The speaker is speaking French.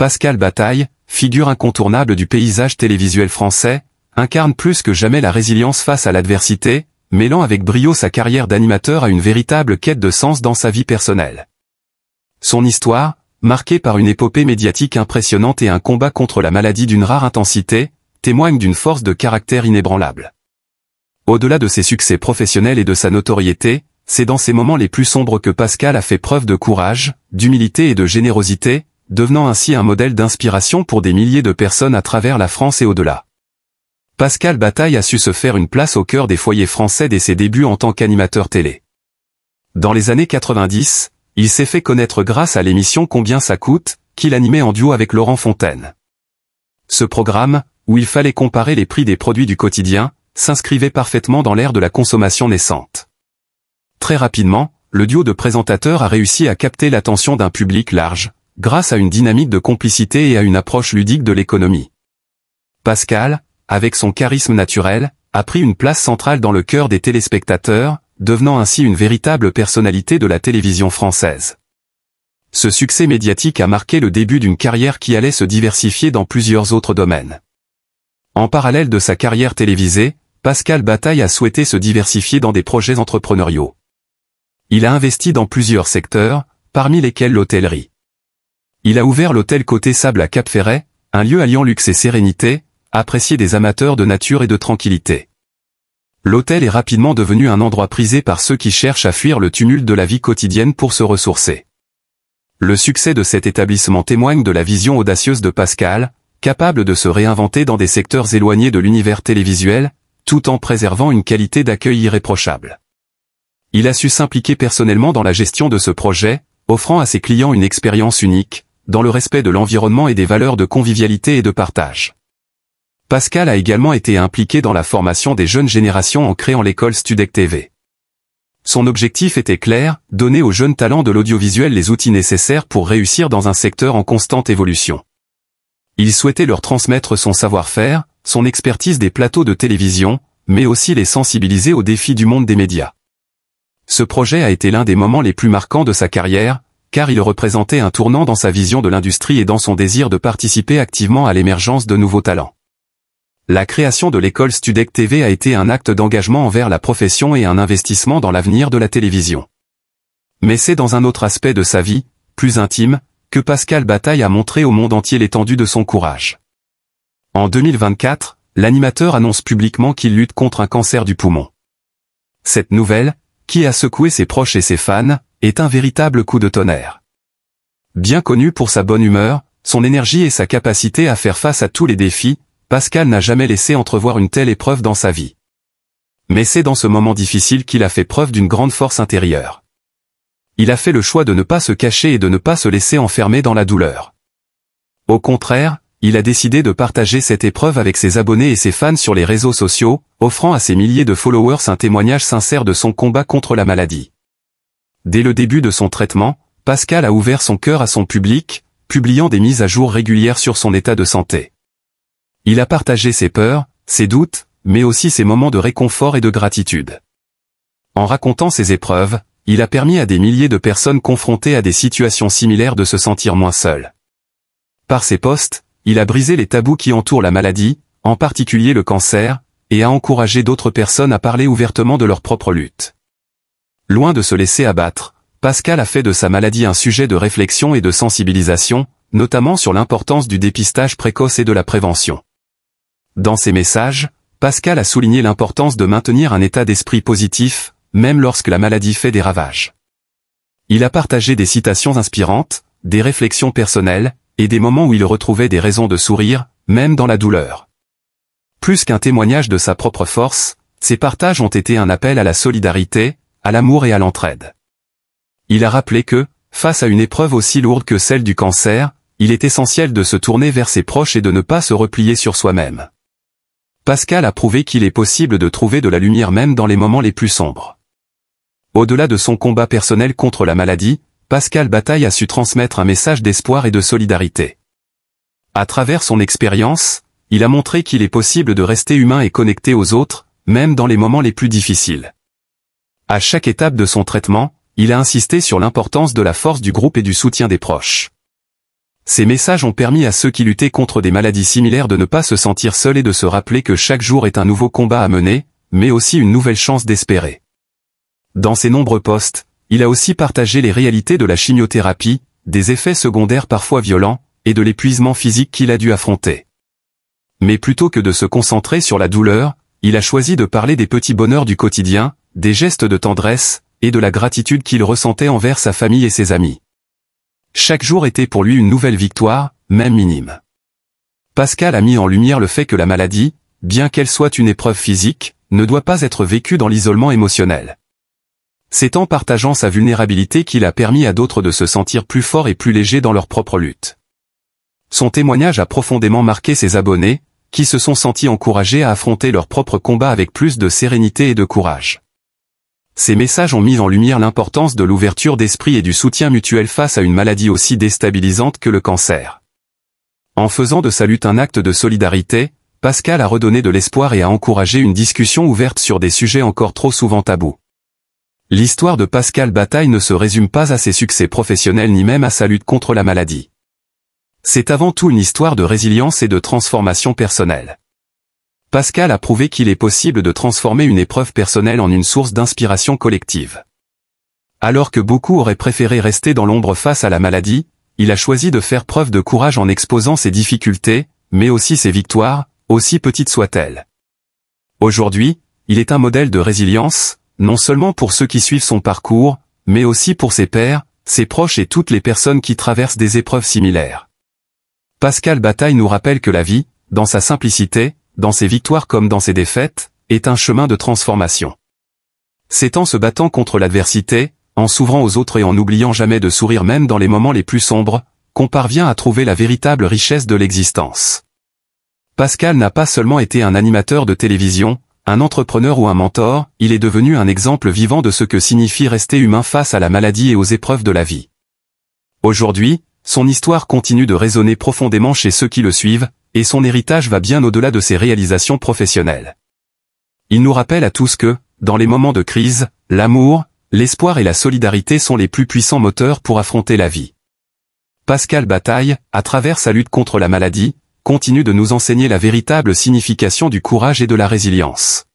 Pascal Bataille, figure incontournable du paysage télévisuel français, incarne plus que jamais la résilience face à l'adversité, mêlant avec brio sa carrière d'animateur à une véritable quête de sens dans sa vie personnelle. Son histoire, marquée par une épopée médiatique impressionnante et un combat contre la maladie d'une rare intensité, témoigne d'une force de caractère inébranlable. Au-delà de ses succès professionnels et de sa notoriété, c'est dans ces moments les plus sombres que Pascal a fait preuve de courage, d'humilité et de générosité, devenant ainsi un modèle d'inspiration pour des milliers de personnes à travers la France et au-delà. Pascal Bataille a su se faire une place au cœur des foyers français dès ses débuts en tant qu'animateur télé. Dans les années 90, il s'est fait connaître grâce à l'émission Combien ça coûte, qu'il animait en duo avec Laurent Fontaine. Ce programme, où il fallait comparer les prix des produits du quotidien, s'inscrivait parfaitement dans l'ère de la consommation naissante. Très rapidement, le duo de présentateurs a réussi à capter l'attention d'un public large, grâce à une dynamique de complicité et à une approche ludique de l'économie. Pascal, avec son charisme naturel, a pris une place centrale dans le cœur des téléspectateurs, devenant ainsi une véritable personnalité de la télévision française. Ce succès médiatique a marqué le début d'une carrière qui allait se diversifier dans plusieurs autres domaines. En parallèle de sa carrière télévisée, Pascal Bataille a souhaité se diversifier dans des projets entrepreneuriaux. Il a investi dans plusieurs secteurs, parmi lesquels l'hôtellerie. Il a ouvert l'hôtel Côté Sable à Cap-Ferret, un lieu alliant luxe et sérénité, apprécié des amateurs de nature et de tranquillité. L'hôtel est rapidement devenu un endroit prisé par ceux qui cherchent à fuir le tumulte de la vie quotidienne pour se ressourcer. Le succès de cet établissement témoigne de la vision audacieuse de Pascal, capable de se réinventer dans des secteurs éloignés de l'univers télévisuel, tout en préservant une qualité d'accueil irréprochable. Il a su s'impliquer personnellement dans la gestion de ce projet, offrant à ses clients une expérience unique, dans le respect de l'environnement et des valeurs de convivialité et de partage. Pascal a également été impliqué dans la formation des jeunes générations en créant l'école Studec TV. Son objectif était clair, donner aux jeunes talents de l'audiovisuel les outils nécessaires pour réussir dans un secteur en constante évolution. Il souhaitait leur transmettre son savoir-faire, son expertise des plateaux de télévision, mais aussi les sensibiliser aux défis du monde des médias. Ce projet a été l'un des moments les plus marquants de sa carrière, car il représentait un tournant dans sa vision de l'industrie et dans son désir de participer activement à l'émergence de nouveaux talents. La création de l'école Studec TV a été un acte d'engagement envers la profession et un investissement dans l'avenir de la télévision. Mais c'est dans un autre aspect de sa vie, plus intime, que Pascal Bataille a montré au monde entier l'étendue de son courage. En 2024, l'animateur annonce publiquement qu'il lutte contre un cancer du poumon. Cette nouvelle, qui a secoué ses proches et ses fans, est un véritable coup de tonnerre. Bien connu pour sa bonne humeur, son énergie et sa capacité à faire face à tous les défis, Pascal n'a jamais laissé entrevoir une telle épreuve dans sa vie. Mais c'est dans ce moment difficile qu'il a fait preuve d'une grande force intérieure. Il a fait le choix de ne pas se cacher et de ne pas se laisser enfermer dans la douleur. Au contraire, il a décidé de partager cette épreuve avec ses abonnés et ses fans sur les réseaux sociaux, offrant à ses milliers de followers un témoignage sincère de son combat contre la maladie. Dès le début de son traitement, Pascal a ouvert son cœur à son public, publiant des mises à jour régulières sur son état de santé. Il a partagé ses peurs, ses doutes, mais aussi ses moments de réconfort et de gratitude. En racontant ses épreuves, il a permis à des milliers de personnes confrontées à des situations similaires de se sentir moins seules. Par ses posts, il a brisé les tabous qui entourent la maladie, en particulier le cancer, et a encouragé d'autres personnes à parler ouvertement de leur propre lutte. Loin de se laisser abattre, Pascal a fait de sa maladie un sujet de réflexion et de sensibilisation, notamment sur l'importance du dépistage précoce et de la prévention. Dans ses messages, Pascal a souligné l'importance de maintenir un état d'esprit positif, même lorsque la maladie fait des ravages. Il a partagé des citations inspirantes, des réflexions personnelles, et des moments où il retrouvait des raisons de sourire, même dans la douleur. Plus qu'un témoignage de sa propre force, ces partages ont été un appel à la solidarité, à l'amour et à l'entraide. Il a rappelé que, face à une épreuve aussi lourde que celle du cancer, il est essentiel de se tourner vers ses proches et de ne pas se replier sur soi-même. Pascal a prouvé qu'il est possible de trouver de la lumière même dans les moments les plus sombres. Au-delà de son combat personnel contre la maladie, Pascal Bataille a su transmettre un message d'espoir et de solidarité. À travers son expérience, il a montré qu'il est possible de rester humain et connecté aux autres, même dans les moments les plus difficiles. À chaque étape de son traitement, il a insisté sur l'importance de la force du groupe et du soutien des proches. Ces messages ont permis à ceux qui luttaient contre des maladies similaires de ne pas se sentir seuls et de se rappeler que chaque jour est un nouveau combat à mener, mais aussi une nouvelle chance d'espérer. Dans ses nombreux posts, il a aussi partagé les réalités de la chimiothérapie, des effets secondaires parfois violents, et de l'épuisement physique qu'il a dû affronter. Mais plutôt que de se concentrer sur la douleur, il a choisi de parler des petits bonheurs du quotidien, des gestes de tendresse, et de la gratitude qu'il ressentait envers sa famille et ses amis. Chaque jour était pour lui une nouvelle victoire, même minime. Pascal a mis en lumière le fait que la maladie, bien qu'elle soit une épreuve physique, ne doit pas être vécue dans l'isolement émotionnel. C'est en partageant sa vulnérabilité qu'il a permis à d'autres de se sentir plus forts et plus légers dans leur propre lutte. Son témoignage a profondément marqué ses abonnés, qui se sont sentis encouragés à affronter leur propre combat avec plus de sérénité et de courage. Ces messages ont mis en lumière l'importance de l'ouverture d'esprit et du soutien mutuel face à une maladie aussi déstabilisante que le cancer. En faisant de sa lutte un acte de solidarité, Pascal a redonné de l'espoir et a encouragé une discussion ouverte sur des sujets encore trop souvent tabous. L'histoire de Pascal Bataille ne se résume pas à ses succès professionnels ni même à sa lutte contre la maladie. C'est avant tout une histoire de résilience et de transformation personnelle. Pascal a prouvé qu'il est possible de transformer une épreuve personnelle en une source d'inspiration collective. Alors que beaucoup auraient préféré rester dans l'ombre face à la maladie, il a choisi de faire preuve de courage en exposant ses difficultés, mais aussi ses victoires, aussi petites soient-elles. Aujourd'hui, il est un modèle de résilience, non seulement pour ceux qui suivent son parcours, mais aussi pour ses pairs, ses proches et toutes les personnes qui traversent des épreuves similaires. Pascal Bataille nous rappelle que la vie, dans sa simplicité, dans ses victoires comme dans ses défaites, est un chemin de transformation. C'est en se battant contre l'adversité, en s'ouvrant aux autres et en n'oubliant jamais de sourire même dans les moments les plus sombres, qu'on parvient à trouver la véritable richesse de l'existence. Pascal n'a pas seulement été un animateur de télévision, un entrepreneur ou un mentor, il est devenu un exemple vivant de ce que signifie rester humain face à la maladie et aux épreuves de la vie. Aujourd'hui, son histoire continue de résonner profondément chez ceux qui le suivent, et son héritage va bien au-delà de ses réalisations professionnelles. Il nous rappelle à tous que, dans les moments de crise, l'amour, l'espoir et la solidarité sont les plus puissants moteurs pour affronter la vie. Pascal Bataille, à travers sa lutte contre la maladie, continue de nous enseigner la véritable signification du courage et de la résilience.